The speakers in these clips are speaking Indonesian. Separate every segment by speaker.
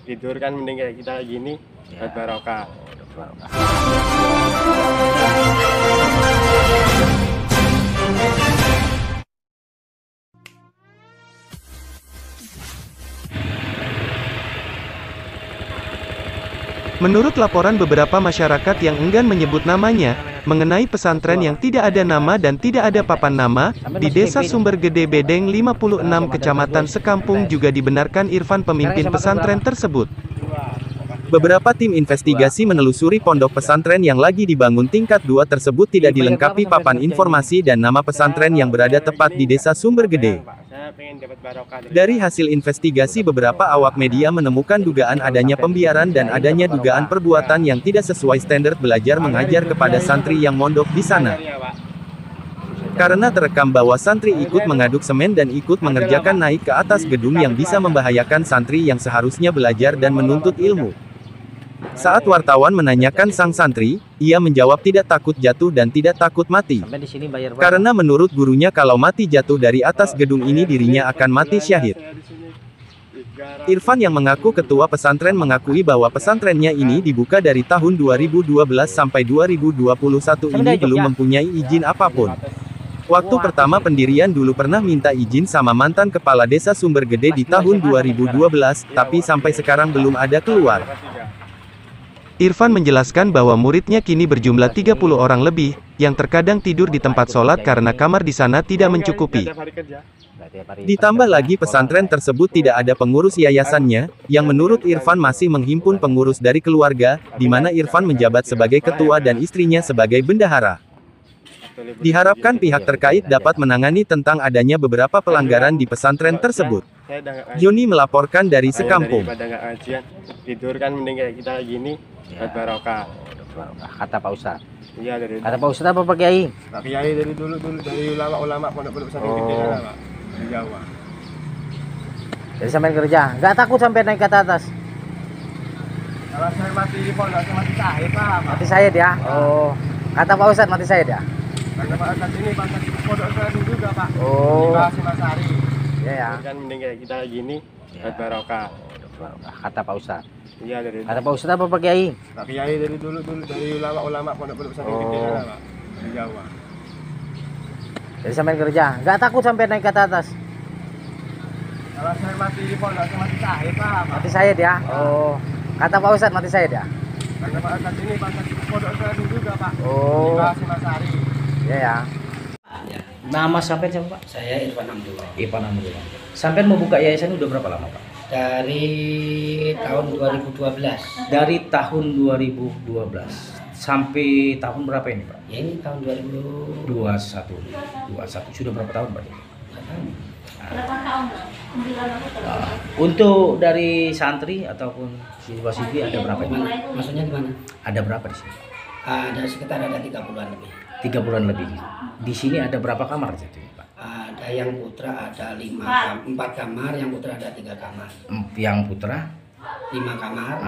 Speaker 1: tidur kan mending kayak kita gini
Speaker 2: Ya.
Speaker 1: buat barokah.
Speaker 3: Menurut laporan beberapa masyarakat yang enggan menyebut namanya, mengenai pesantren yang tidak ada nama dan tidak ada papan nama, di Desa Sumbergede Bedeng 56 Kecamatan Sekampung juga dibenarkan Irfan pemimpin pesantren tersebut. Beberapa tim investigasi menelusuri pondok pesantren yang lagi dibangun tingkat 2 tersebut tidak dilengkapi papan informasi dan nama pesantren yang berada tepat di Desa Sumbergede.
Speaker 1: Saya pengen dapat barokah
Speaker 3: Dari hasil investigasi beberapa awak media menemukan dugaan adanya pembiaran dan adanya dugaan perbuatan yang tidak sesuai standar belajar mengajar kepada santri yang mondok di sana. Karena terekam bahwa santri ikut mengaduk semen dan ikut mengerjakan naik ke atas gedung yang bisa membahayakan santri yang seharusnya belajar dan menuntut ilmu. Saat wartawan menanyakan sang santri, ia menjawab tidak takut jatuh dan tidak takut mati.
Speaker 2: Sampai di sini bayar berapa?
Speaker 3: Karena menurut gurunya kalau mati jatuh dari atas gedung ini dirinya akan mati syahid. Irfan yang mengaku ketua pesantren mengakui bahwa pesantrennya ini dibuka dari tahun 2012 sampai 2021 ini belum mempunyai izin apapun. Waktu pertama pendirian dulu pernah minta izin sama mantan kepala desa Sumbergede di tahun 2012, tapi sampai sekarang belum ada keluar. Irfan menjelaskan bahwa muridnya kini berjumlah 30 orang lebih, yang terkadang tidur di tempat sholat karena kamar di sana tidak mencukupi. Ditambah lagi pesantren tersebut tidak ada pengurus yayasannya, yang menurut Irfan masih menghimpun pengurus dari keluarga, di mana Irfan menjabat sebagai ketua dan istrinya sebagai bendahara. Diharapkan pihak terkait dapat menangani tentang adanya beberapa pelanggaran di pesantren tersebut. Joni melaporkan dari Sekampung.
Speaker 1: Daripada nggak ngajian, tidur kan mending kayak kita gini buat barokah.
Speaker 2: Kata Pak Ustadz.
Speaker 1: Iya dari
Speaker 2: Kata Pak Ustadz apa Pak Kiai?
Speaker 1: Pak Kiai dari dulu dari ulama-ulama pondok pesantren gede sana, Pak. Di Jawa.
Speaker 2: Jadi sampai kerja, nggak takut sampai naik ke atas?
Speaker 1: Kalau saya mati di pondok, saya mati syahid, Pak.
Speaker 2: Mati syahid ya? Oh, kata Pak Ustadz mati syahid ya?
Speaker 1: Karena Pak Ustadz ini pangkat pondok pesantren juga, Pak.
Speaker 2: Oh.
Speaker 1: Di Basi Masari.
Speaker 2: Iya ya.
Speaker 1: Kan mending kayak kita gini buat barokah.
Speaker 2: Kata Pak Ustadz.
Speaker 1: Iya dari
Speaker 2: Kata Pak Ustadz apa Pak Kiai?
Speaker 1: Pak Kiai dari dulu dari ulama-ulama pondok pesantren gede sana, Pak. Di Jawa.
Speaker 2: Jadi sampai kerja, nggak takut sampai naik ke atas?
Speaker 1: Kalau saya mati di pondok, saya mati syahid, Pak.
Speaker 2: Mati syahid ya? Oh, kata Pak Ustadz mati syahid ya?
Speaker 1: Karena Pak Ustadz ini pangkat pondok pesantren juga, Pak.
Speaker 2: Oh.
Speaker 1: Di Basi Masari.
Speaker 2: Iya ya. Nama sampai siapa Pak?
Speaker 4: Saya Irfan Hamdulillah.
Speaker 2: Irfan Hamdulillah. Sampai membuka yayasan udah berapa lama Pak?
Speaker 4: Dari tahun 2012.
Speaker 2: Dari tahun 2012 sampai tahun berapa ini Pak?
Speaker 4: Ya ini tahun 2021.
Speaker 2: 21 sudah berapa tahun Pak? Untuk dari santri ataupun siswa-siswi ada berapa?
Speaker 4: Maksudnya gimana?
Speaker 2: Ada berapa di sini?
Speaker 4: Ada sekitar ada 30-an lebih.
Speaker 2: 3 bulan lebih. Di sini ada berapa kamar di situ Pak?
Speaker 4: Ada yang putra ada 4 kamar, yang putra ada 3 kamar.
Speaker 2: Yang putra?
Speaker 4: 5 kamar,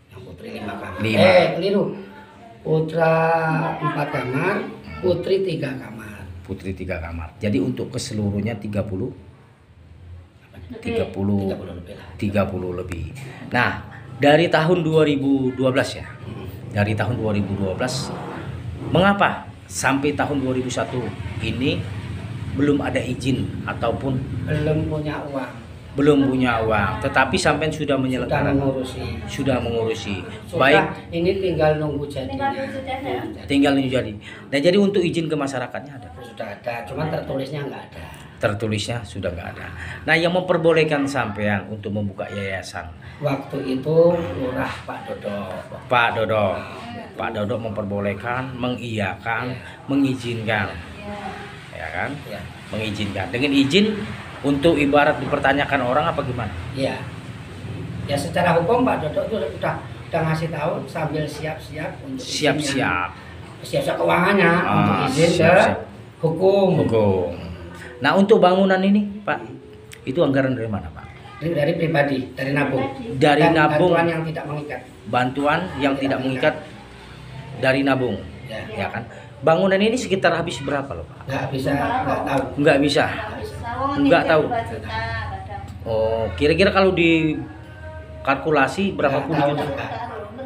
Speaker 4: yang putri 5 kamar.
Speaker 2: 5.
Speaker 4: Keliru. Putra 4 kamar, putri 3 kamar.
Speaker 2: Putri 3 kamar. Jadi untuk keseluruhnya 30
Speaker 4: lebih lah.
Speaker 2: 30 lebih. Nah, dari tahun 2012 ya. Dari tahun 2012 mengapa sampai tahun 2001 ini belum ada izin ataupun belum punya uang, tetapi sampai sudah menyelenggarakan, sudah mengurusi. Baik,
Speaker 4: ini tinggal nunggu jadinya.
Speaker 2: tinggal ini jadi. Dan jadi untuk izin ke masyarakatnya ada.
Speaker 4: Sudah ada, cuman tertulisnya nggak ada.
Speaker 2: Tertulisnya sudah nggak ada. Nah, yang memperbolehkan sampean untuk membuka yayasan
Speaker 4: Waktu itu lurah Pak Dodo. Pak Dodo memperbolehkan, mengiyakan, mengizinkan, ya kan? Ya.
Speaker 2: Mengizinkan. Dengan izin untuk ibarat dipertanyakan orang apa gimana?
Speaker 4: Iya. Ya secara hukum Pak Dodo itu udah ngasih tahu sambil siap-siap untuk
Speaker 2: Siap-siap.
Speaker 4: siap-siap keuangannya untuk izin
Speaker 2: siap-siap.
Speaker 4: ke hukum.
Speaker 2: Nah, untuk bangunan ini, Pak, itu anggaran dari mana, Pak?
Speaker 4: Dari pribadi, dari nabung.
Speaker 2: Dari
Speaker 4: Dan
Speaker 2: nabung.
Speaker 4: bantuan yang tidak mengikat.
Speaker 2: Bantuan yang tidak mengikat dari nabung, ya kan? Bangunan ini sekitar habis berapa loh, Pak?
Speaker 4: Nggak tahu.
Speaker 2: Nggak bisa. Nggak tahu. Oh, kira-kira kalau kalkulasi berapa puluh
Speaker 4: Tahu
Speaker 2: juta.
Speaker 4: juga.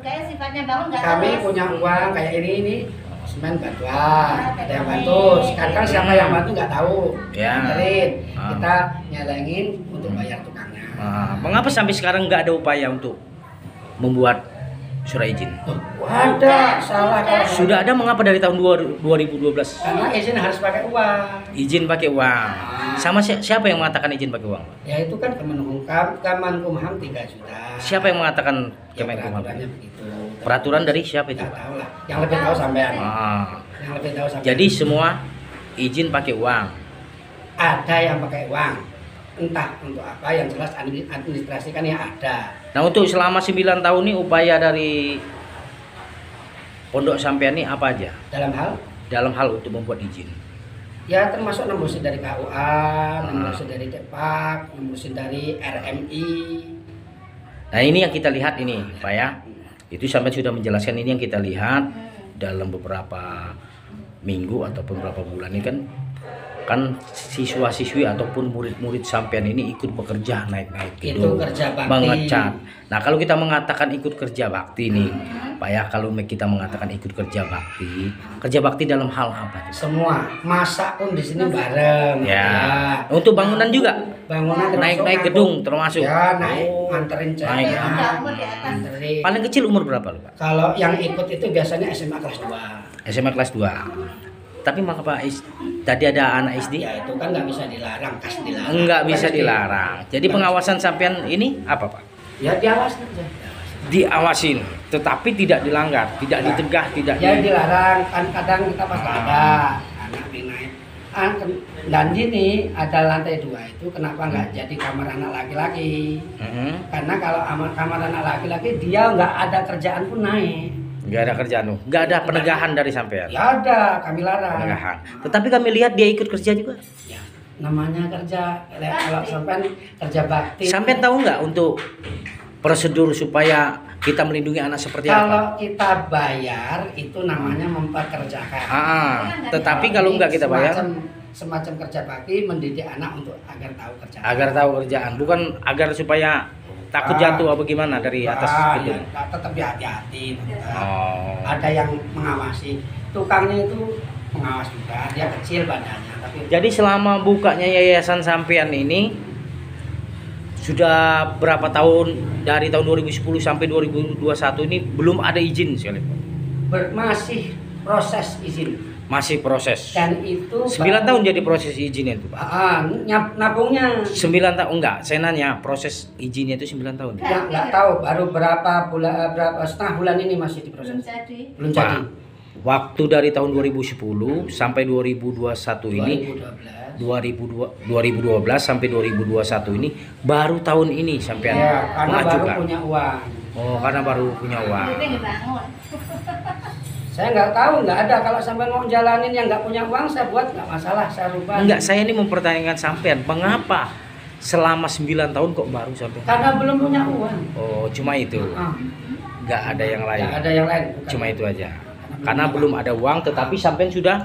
Speaker 5: Kayak sifatnya bangun nggak
Speaker 4: Kami
Speaker 5: tahu.
Speaker 4: punya uang kayak ini semen bantuan, ada yang bantu. Sekarang kan siapa yang bantu nggak tahu.
Speaker 2: Ya.
Speaker 4: Anterin.
Speaker 2: Ah.
Speaker 4: Kita nyalengin untuk bayar tukangnya.
Speaker 2: Mengapa sampai sekarang nggak ada upaya untuk membuat surat izin?
Speaker 4: Ada salah kalau
Speaker 2: Sudah ada, mengapa dari tahun 2012?
Speaker 4: karena izin harus pakai uang.
Speaker 2: Izin pakai uang. Sama siapa yang mengatakan izin pakai uang?
Speaker 4: Ya itu kan Kemenkumham 3 juta.
Speaker 2: Siapa yang mengatakan
Speaker 4: Ya,
Speaker 2: Kemenkumham?
Speaker 4: peraturannya begitu.
Speaker 2: Peraturan dari siapa itu?
Speaker 4: Nggak tahu lah. Yang lebih tahu sampean.
Speaker 2: Ah.
Speaker 4: Yang lebih tahu sampean.
Speaker 2: Jadi semua izin pakai uang.
Speaker 4: ada yang pakai uang. Entah untuk apa, yang jelas administrasi kan ya ada.
Speaker 2: Nah, untuk selama 9 tahun ini upaya dari Pondok Sampean ini apa aja? Dalam hal untuk membuat izin.
Speaker 4: Ya termasuk nembusin dari KUA, nembusin dari Depak, nembusin dari RMI.
Speaker 2: Nah, ini yang kita lihat ini, Pak ya. Itu sampai sudah menjelaskan, ini yang kita lihat dalam beberapa minggu ataupun beberapa bulan ini kan siswa-siswi ataupun murid-murid sampean ini ikut bekerja naik-naik
Speaker 4: Itu
Speaker 2: gedung,
Speaker 4: kerja bakti.
Speaker 2: mengecat. Nah, kalau kita mengatakan ikut kerja bakti nih, Pak ya, kalau kita mengatakan ikut kerja bakti dalam hal apa?
Speaker 4: Semua masak pun di sini bareng.
Speaker 2: Ya. Untuk bangunan juga.
Speaker 4: Bangunan termasuk
Speaker 2: Naik-naik
Speaker 4: ngangkut.
Speaker 2: gedung termasuk.
Speaker 4: Ya, naik
Speaker 2: Oh,
Speaker 4: anterin
Speaker 2: naik.
Speaker 4: cewek.
Speaker 5: Bangun di atas.
Speaker 4: Anterin.
Speaker 2: Paling kecil umur berapa loh, Pak?
Speaker 4: Kalau yang ikut itu biasanya SMA kelas 2.
Speaker 2: SMA kelas 2. Tapi maka Pak tadi ada anak SD?
Speaker 4: Ya itu kan nggak bisa dilarang, kas dilarang.
Speaker 2: Enggak bisa
Speaker 4: Bukan
Speaker 2: dilarang. Jadi pengawasan sampean ini apa, Pak?
Speaker 4: Ya diawasin aja.
Speaker 2: Diawasin, tetapi tidak dilanggar, tidak
Speaker 4: Ya.
Speaker 2: ditegah, tidak
Speaker 4: Ya dilarang, kan kadang kita pasti ada anak naik. Dan gini ada lantai 2 itu kenapa nggak jadi kamar anak laki-laki?
Speaker 2: Mhm.
Speaker 4: Karena kalau kamar anak laki-laki dia nggak ada kerjaan pun naik.
Speaker 2: Nggak ada kerjaan, nggak ada penegahan dari sampean.
Speaker 4: Ya ada, kami larang.
Speaker 2: Penegahan. Tetapi kami lihat dia ikut kerja juga.
Speaker 4: Ya, namanya kerja. Kalau sampai kerja bakti.
Speaker 2: Sampean tahu nggak untuk prosedur supaya kita melindungi anak seperti apa?
Speaker 4: Kalau kita bayar itu namanya mempekerjakan.
Speaker 2: Tetapi kalau nggak kita bayar,
Speaker 4: semacam kerja bakti mendidik anak untuk agar tahu kerjaan.
Speaker 2: agar tahu kerjaan, bukan agar supaya takut jatuh apa gimana dari atas
Speaker 4: Ya,
Speaker 2: gedung.
Speaker 4: tetap hati-hati.
Speaker 2: Oh.
Speaker 4: Ada yang mengawasi. Tukangnya itu pengawas juga. Dia kecil badannya, tapi
Speaker 2: Jadi selama bukanya yayasan sampean ini sudah berapa tahun, dari tahun 2010 sampai 2021 ini belum ada izin sekali, Pak?
Speaker 4: masih proses izin.
Speaker 2: Masih proses.
Speaker 4: Dan itu
Speaker 2: 9 tahun jadi proses izinnya itu, Pak.
Speaker 4: nabungnya
Speaker 2: 9 tahun enggak, saya nanya proses izinnya itu 9 tahun.
Speaker 4: ya nggak tahu, baru berapa setengah bulan ini masih diproses.
Speaker 5: Belum jadi.
Speaker 4: Belum jadi.
Speaker 2: Pak, waktu dari tahun 2010 sampai 2021 ini 2012 sampai 2021 ini baru tahun ini sampean
Speaker 4: Ya, karena baru
Speaker 2: mengajukan.
Speaker 4: punya uang.
Speaker 2: Oh, karena baru punya uang.
Speaker 5: Tapi dibangun.
Speaker 4: Saya nggak tahu, nggak ada. Kalau sampai mau jalanin yang nggak punya uang, saya buat nggak masalah, saya rubah.
Speaker 2: Enggak, saya ini mempertanyakan sampean, mengapa selama 9 tahun kok baru sampean?
Speaker 4: Karena belum punya uang.
Speaker 2: Oh, cuma itu.
Speaker 4: Ah,
Speaker 2: Enggak ada yang lain.
Speaker 4: nggak ada yang lain. Bukan.
Speaker 2: Cuma itu aja. Karena belum ada uang, tetapi sampean sudah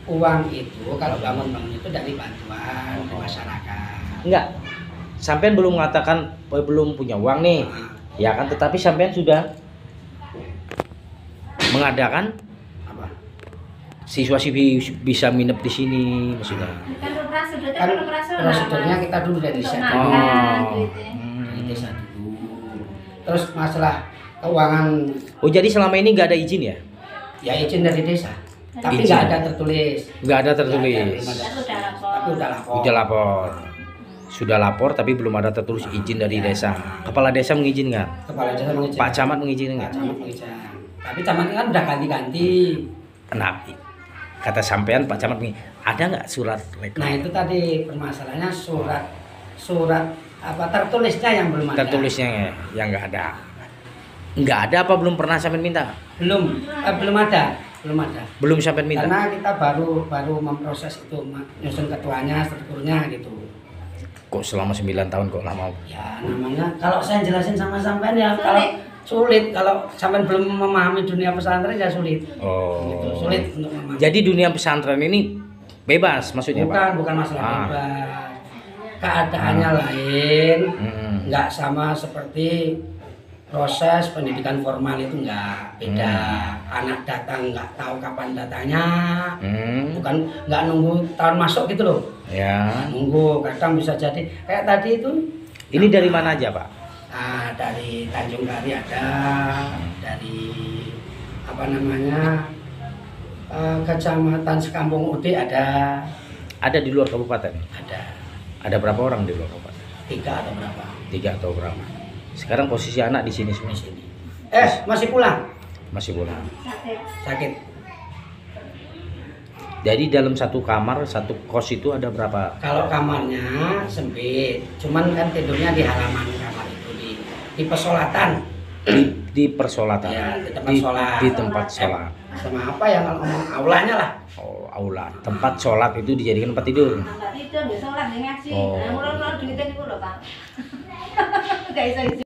Speaker 4: Uang itu kalau bangun-bangun itu dari bantuan dari masyarakat.
Speaker 2: enggak. Sampean belum mengatakan belum punya uang nih.
Speaker 4: Ah,
Speaker 2: Ya kan, tetapi sampean sudah mengadakan
Speaker 4: apa?
Speaker 2: siswa-siswi bisa minep di sini maksudnya.
Speaker 5: Kan prosedurnya
Speaker 4: Kan
Speaker 5: kan operasional.
Speaker 4: prosedurnya kita dulu dari
Speaker 5: Untuk
Speaker 4: desa.
Speaker 5: makan,
Speaker 2: Oh.
Speaker 5: gitu ya.
Speaker 4: Dari desa dulu. Terus masalah keuangan,
Speaker 2: Oh, jadi selama ini nggak ada izin ya?
Speaker 4: ya izin dari desa. Tapi
Speaker 2: Izin.
Speaker 4: nggak ada tertulis.
Speaker 2: Nggak ada
Speaker 4: Nggak
Speaker 2: tertulis.
Speaker 5: Tapi udah lapor.
Speaker 4: Tapi udah lapor.
Speaker 2: Udah lapor. Sudah lapor tapi belum ada tertulis izin dari desa. Kepala desa mengizinkan.
Speaker 4: Kepala desa mengizinkan.
Speaker 2: Pak Camat mengizinkan
Speaker 4: Pak
Speaker 2: nggak?
Speaker 4: Camat mengizinkan. Tapi camat kan udah ganti-ganti.
Speaker 2: Nah, kata sampean Pak Camat ada nggak surat
Speaker 4: Nah
Speaker 2: rekam?
Speaker 4: itu tadi permasalahannya surat apa tertulisnya yang belum ada.
Speaker 2: Tertulisnya yang nggak ada. Nggak ada apa belum pernah sampean minta?
Speaker 4: Belum ada.
Speaker 2: Belum sampean minta.
Speaker 4: Karena kita baru memproses itu, nyusun ketuanya, strukturnya gitu.
Speaker 2: Kok selama 9 tahun kok lama?
Speaker 4: Ya namanya kalau saya jelasin sama sampean ya kalau sulit, kalau sampean belum memahami dunia pesantren ya sulit.
Speaker 2: Oh.
Speaker 4: Gitu, sulit untuk memahami.
Speaker 2: Jadi dunia pesantren ini bebas maksudnya, Pak?
Speaker 4: Bukan masalah
Speaker 2: Ah.
Speaker 4: bebas. Keadaannya lain, nggak sama seperti proses pendidikan formal itu nggak beda. Anak datang nggak tahu kapan datangnya, bukan nggak nunggu tahun masuk gitu loh.
Speaker 2: Ya.
Speaker 4: Nunggu, kadang bisa jadi kayak tadi itu.
Speaker 2: Ini dari mana aja, Pak?
Speaker 4: Dari Tanjung Kari ada, dari apa namanya Kecamatan Sekampung Ude ada.
Speaker 2: Ada di luar kabupaten?
Speaker 4: Ada
Speaker 2: Ada berapa orang di luar kabupaten?
Speaker 4: 3 atau berapa
Speaker 2: 3 atau berapa? Sekarang posisi anak di sini semua?
Speaker 4: di sini. Masih pulang
Speaker 2: Masih pulang.
Speaker 4: sakit.
Speaker 2: Jadi dalam satu kamar, satu kos itu ada berapa?
Speaker 4: Kalau kamarnya sempit, cuman kan tidurnya di halaman kamar itu di pesolatan.
Speaker 2: Di persolatan?
Speaker 4: Ya, di tempat sholat.
Speaker 2: Di tempat sholat.
Speaker 4: Sama apa yang kalau ngomong aulanya lah.
Speaker 2: Oh, aula. Tempat sholat itu dijadikan tempat tidur?
Speaker 5: Tempat tidur, nggak sholat, nggak ngaji.
Speaker 2: Oh.
Speaker 5: Nah, mulai-mulai duitnya itu loh, Pak. Nggak bisa